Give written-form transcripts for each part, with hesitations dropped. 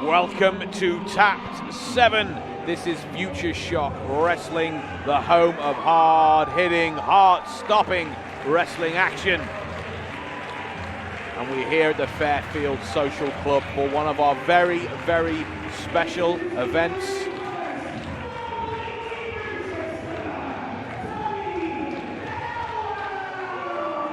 Welcome to Tapped 7. This is Future Shock Wrestling, the home of hard-hitting, heart-stopping wrestling action. And we're here at the Fairfield Social Club for one of our very, very special events.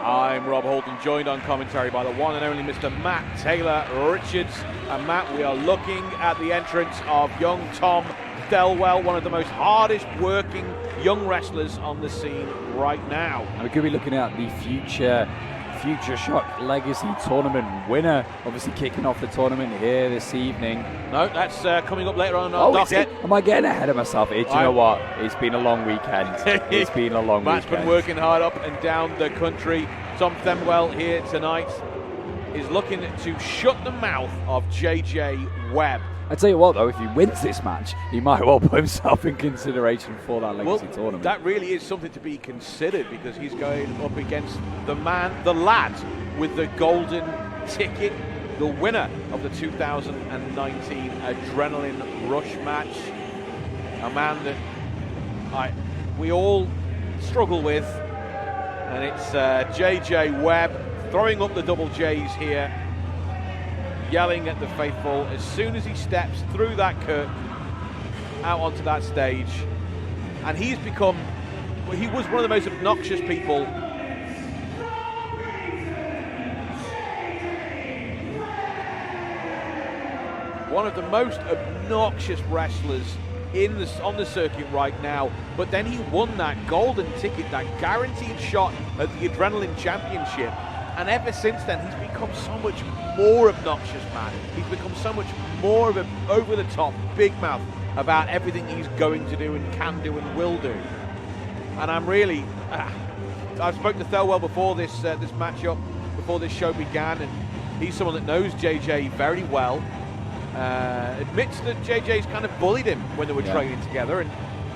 I'm Rob Holden, joined on commentary by the one and only Mr. Matt Taylor Richards. And Matt, we are looking at the entrance of young Tom Thelwell, one of the most hardest working young wrestlers on the scene right now. And we could be looking at the Future Shock Legacy Tournament winner, obviously kicking off the tournament here this evening. No, that's coming up later on our docket. Am I getting ahead of myself? Do you know what? It's been a long weekend. It's been a long Matt's weekend. Been working hard up and down the country. Tom Thelwell here tonight is looking to shut the mouth of JJ Webb. I tell you what, though, if he wins this match, he might well put himself in consideration for that Legacy tournament. That really is something to be considered, because he's going up against the lad with the golden ticket, the winner of the 2019 Adrenaline Rush match, a man that we all struggle with, and it's JJ Webb throwing up the double J's here, yelling at the faithful as soon as he steps through that curtain out onto that stage. And he was one of the most obnoxious people wrestlers on the circuit right now. But then he won that golden ticket, that guaranteed shot at the Adrenaline Championship. And ever since then, he's become so much more obnoxious, man. He's become so much more of an over-the-top big mouth about everything he's going to do and can do and will do. And I'm really... I've spoken to Thelwell before this matchup, before this show began, and he's someone that knows JJ very well. Admits that JJ's kind of bullied him when they were training together, and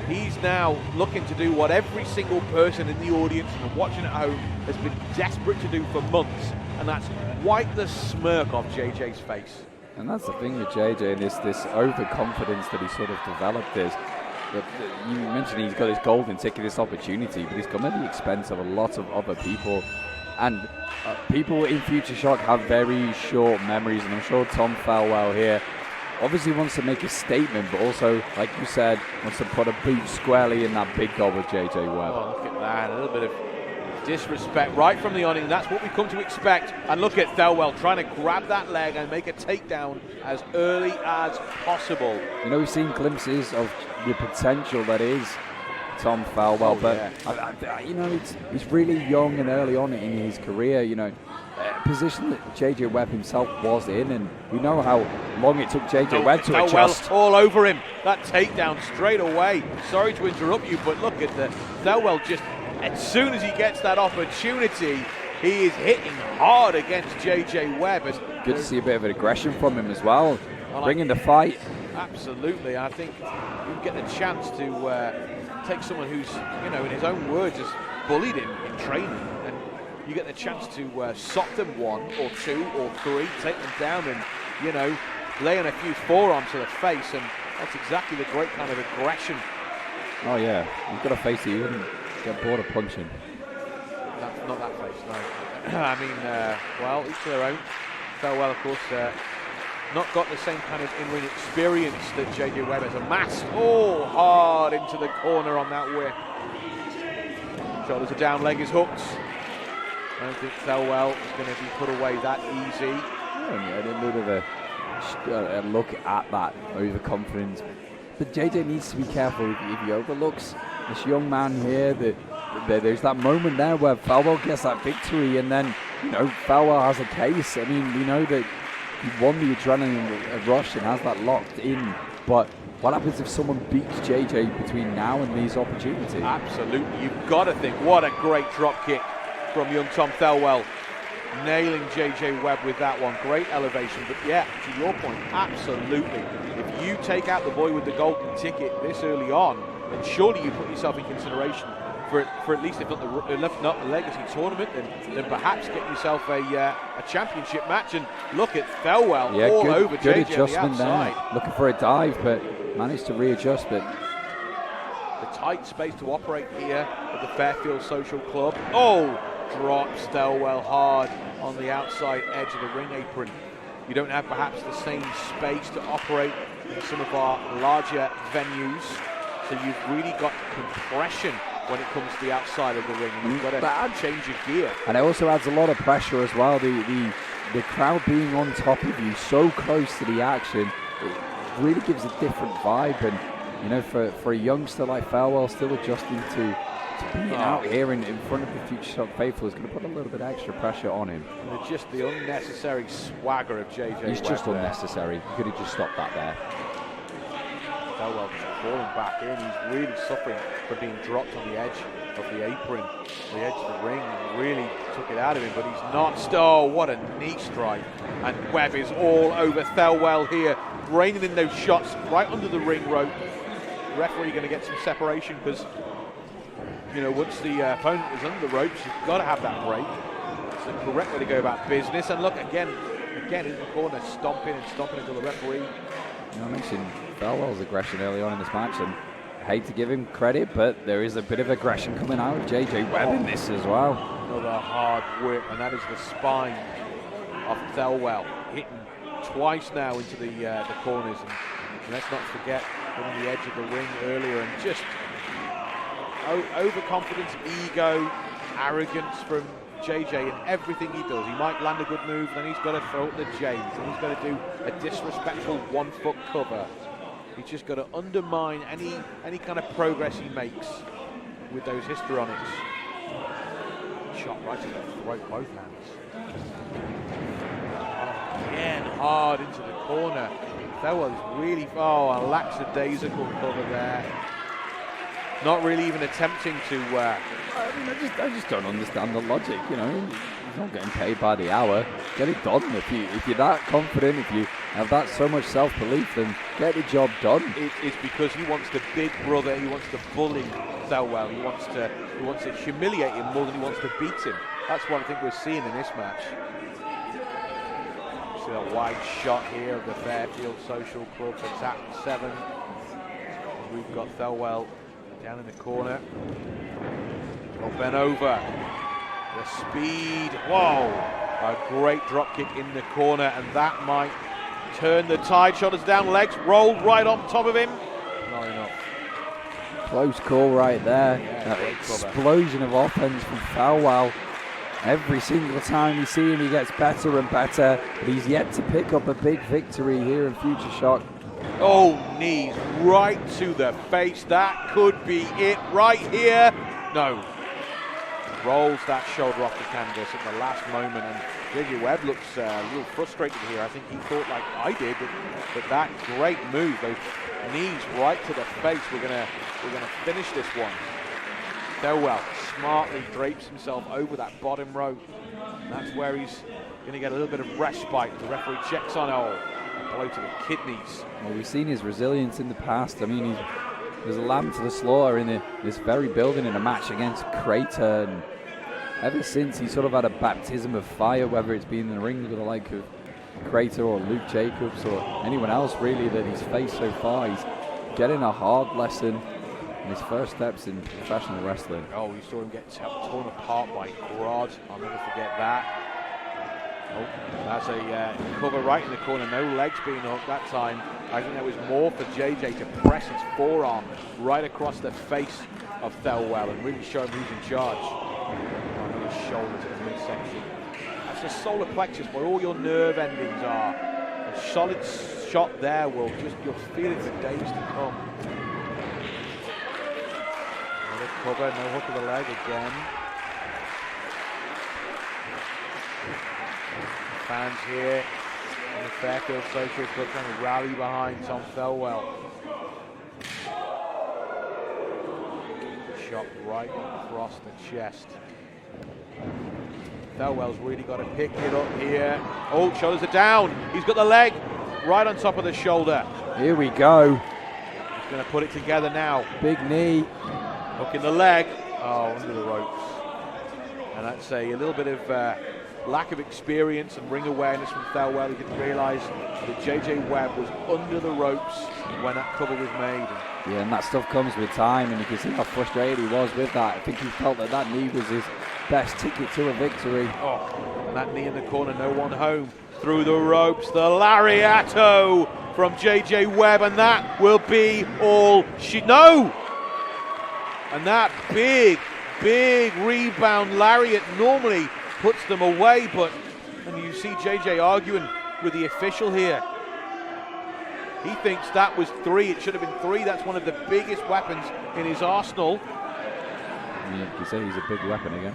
he's now looking to do what every single person in the audience and watching at home has been desperate to do for months, and that's wipe the smirk off JJ's face. And that's the thing with JJ, and this overconfidence that he sort of developed is, you mentioned he's got this golden ticket, this opportunity, but he's come at the expense of a lot of other people. And people in Future Shock have very short memories, and I'm sure Tom Thelwell here obviously wants to make a statement, but also, like you said, wants to put a boot squarely in that big goal with JJ Webb. Oh, look at that, a little bit of disrespect right from the awning. That's what we come to expect. And look at Thelwell trying to grab that leg and make a takedown as early as possible. You know, we've seen glimpses of the potential that is Tom Thelwell, but you know, he's really young and early on in his career. You know, a position that JJ Webb himself was in, and we know how long it took JJ Webb to adjust. All over him, that takedown straight away. Sorry to interrupt you, but look at the Thelwell, just as soon as he gets that opportunity, he is hitting hard against JJ Webb. Good to see a bit of an aggression from him as well, bringing the fight. Absolutely, I think you get the chance to take someone who's, you know, in his own words, has bullied him in training, and you get the chance to sock them one or two or three, take them down, and, you know, lay on a few forearms to the face, and that's exactly the great kind of aggression. Oh yeah, you've got a face that you wouldn't get bored of punching. Not that face, no. I mean, well, each to their own. Thelwell, of course, not got the same kind of in-ring experience that JJ Webb has amassed. Oh, hard into the corner on that whip. Shoulders are down, leg is hooked. I don't think Thelwell is going to be put away that easy. Yeah, a little bit of a look at that overconfidence. But JJ needs to be careful if he overlooks this young man here. There's that moment there where Thelwell gets that victory, and then, you know, Thelwell has a case. I mean, we know that he won the Adrenaline Rush and has that locked in, but what happens if someone beats JJ between now and these opportunities? Absolutely, you've got to think, what a great drop kick from young Tom Thelwell, nailing JJ Webb with that one. Great elevation, but yeah, to your point, absolutely. If you take out the boy with the golden ticket this early on, then surely you put yourself in consideration for at least if not the Legacy tournament, then perhaps get yourself a championship match. And look at Thelwell all over good JJ adjustment on the outside. there. Looking for a dive, but managed to readjust. But the tight space to operate here at the Fairfield Social Club. Oh, drops Thelwell hard on the outside edge of the ring apron. You don't have perhaps the same space to operate in some of our larger venues, so you've really got compression when it comes to the outside of the ring. You've got to change your gear. And it also adds a lot of pressure as well. The crowd being on top of you, so close to the action, it really gives a different vibe. And you know, for a youngster like Thelwell still adjusting to being out here in front of the Future Shock faithful is going to put a little bit extra pressure on him. And just the unnecessary swagger of JJ. He's just unnecessary. You could have just stopped that there. Thelwell just falling back in. He's really suffering from being dropped on the edge of the apron, the edge of the ring, and really took it out of him, but he's not. Oh, what a knee strike. And Webb is all over Thelwell here, raining in those shots right under the ring rope. The referee going to get some separation because, you know, once the opponent is under the ropes, you've got to have that break. It's the correct way to go about business. And look, again in the corner, stomping until the referee. You know, I mentioned Thelwell's aggression early on in this match, and I hate to give him credit, but there is a bit of aggression coming out of JJ Webb in this as well. Another hard whip, and that is the spine of Thelwell, hitting twice now into the corners. And let's not forget hitting the edge of the ring earlier, and just overconfidence, ego, arrogance from JJ in everything he does. He might land a good move, then he's got to throw it the James, and he's got to do a disrespectful 1-foot cover. He's just got to undermine any kind of progress he makes with those histrionics. Shot right to the throat, both hands. Again, hard into the corner. Thelwell's really, a lackadaisical cover there. Not really even attempting to. I just don't understand the logic. You know, he's not getting paid by the hour. Get it done. If you're that confident, if you have that so much self-belief, then get the job done. It's because he wants to big brother. He wants to bully Thelwell. He wants to humiliate him more than he wants to beat him. That's what I think we're seeing in this match. See a wide shot here of the Fairfield Social Club for tap 7. We've got Thelwell down in the corner. Well, bent over. The speed. Whoa! A great drop kick in the corner, and that might turn the tide. Shoulders down, legs rolled right on top of him. Not enough. Close call right there. Yeah, that explosion of offense from Thelwell. Every single time you see him, he gets better and better. But he's yet to pick up a big victory here in Future Shock. Oh, knees right to the face. That could be it right here. No. Rolls that shoulder off the canvas at the last moment, and JJ Webb looks a little frustrated here. I think he thought, like I did, that great move, those knees right to the face. We're gonna finish this one. Thelwell smartly drapes himself over that bottom rope. That's where he's going to get a little bit of respite. The referee checks on a blow to the kidneys. Well, we've seen his resilience in the past. I mean, there's a lamb to the slaughter in this very building in a match against Crater, and ever since he sort of had a baptism of fire, whether it's been in the ring with the like of Crater or Luke Jacobs or anyone else really that he's faced so far. He's getting a hard lesson in his first steps in professional wrestling. Oh, we saw him get torn apart by Grod. I'll never forget that. Oh, that's a cover right in the corner. No legs being hooked that time. I think that was more for JJ to press his forearm right across the face of Thelwell and really show him who's in charge. On his shoulder to the midsection. That's the solar plexus where all your nerve endings are. A solid shot there will just, you'll feel it for days to come. Another cover, no hook of the leg again. Fans here in the Fairfield Social Club trying to rally behind Tom Thelwell. Shot right across the chest. Thelwell's really got to pick it up here. Oh, shoulders are down. He's got the leg right on top of the shoulder. Here we go. He's going to put it together now. Big knee. Hook in the leg. Oh, under the ropes. And that's a little bit of lack of experience and ring awareness from Thelwell. He didn't realise that JJ Webb was under the ropes when that cover was made. Yeah, and that stuff comes with time, and you can see how frustrated he was with that. I think he felt that that knee was his best ticket to a victory. Oh, and that knee in the corner, no one home. Through the ropes, the Lariato from JJ Webb, and that will be all no! And that big rebound lariat normally puts them away, and you see JJ arguing with the official here. He thinks that was 3, it should have been 3. That's one of the biggest weapons in his arsenal. Yeah, you say he's a big weapon again.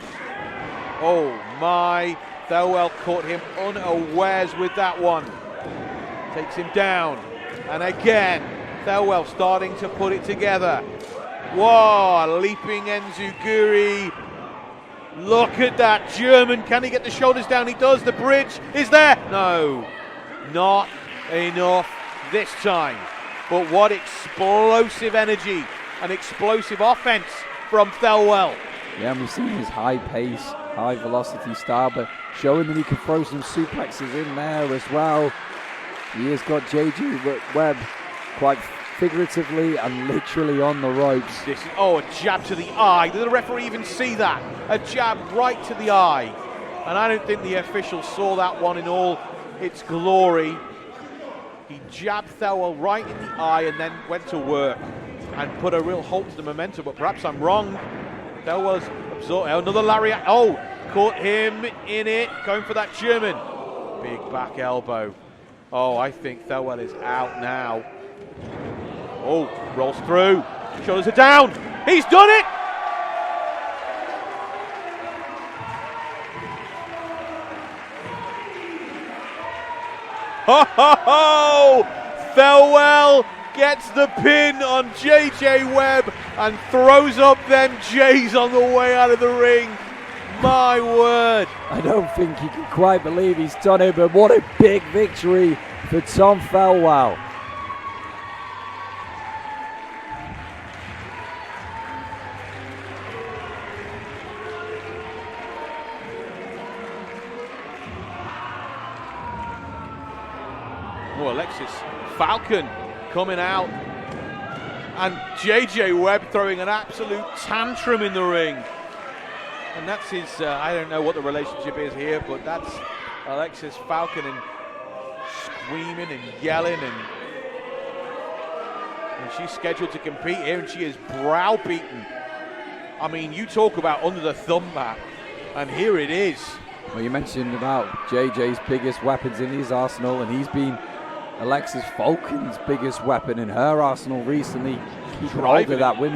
Oh my, Thelwell caught him unawares with that one. Takes him down, and again, Thelwell starting to put it together. Whoa, leaping Enzuguri. Look at that German. Can he get the shoulders down? He does. The bridge is there. No, not enough this time. But what explosive energy and explosive offense from Thelwell. Yeah, and we've seen his high pace, high velocity style, but showing that he can throw some suplexes in there as well. He has got JJ Webb quite figuratively and literally on the ropes. This is, a jab to the eye. Did the referee even see that? A jab right to the eye. And I don't think the official saw that one in all its glory. He jabbed Thelwell right in the eye and then went to work and put a real halt to the momentum, but perhaps I'm wrong. Thelwell's absorbed. Another lariat. Oh, caught him in it. Going for that German. Big back elbow. Oh, I think Thelwell is out now. Oh, rolls through. Shoulders are down. He's done it! Ho ho ho! Thelwell gets the pin on JJ Webb and throws up them J's on the way out of the ring. My word. I don't think he can quite believe he's done it, but what a big victory for Tom Thelwell. Oh, Alexis Falcon coming out, and JJ Webb throwing an absolute tantrum in the ring. And that's his, I don't know what the relationship is here, but that's Alexis Falcon and screaming and yelling, and she's scheduled to compete here, and she is browbeaten. I mean, you talk about under the thumb, Matt, and here it is. Well, you mentioned about JJ's biggest weapons in his arsenal, and he's been Alexis Falcon's biggest weapon in her arsenal recently. Keep hold of that women.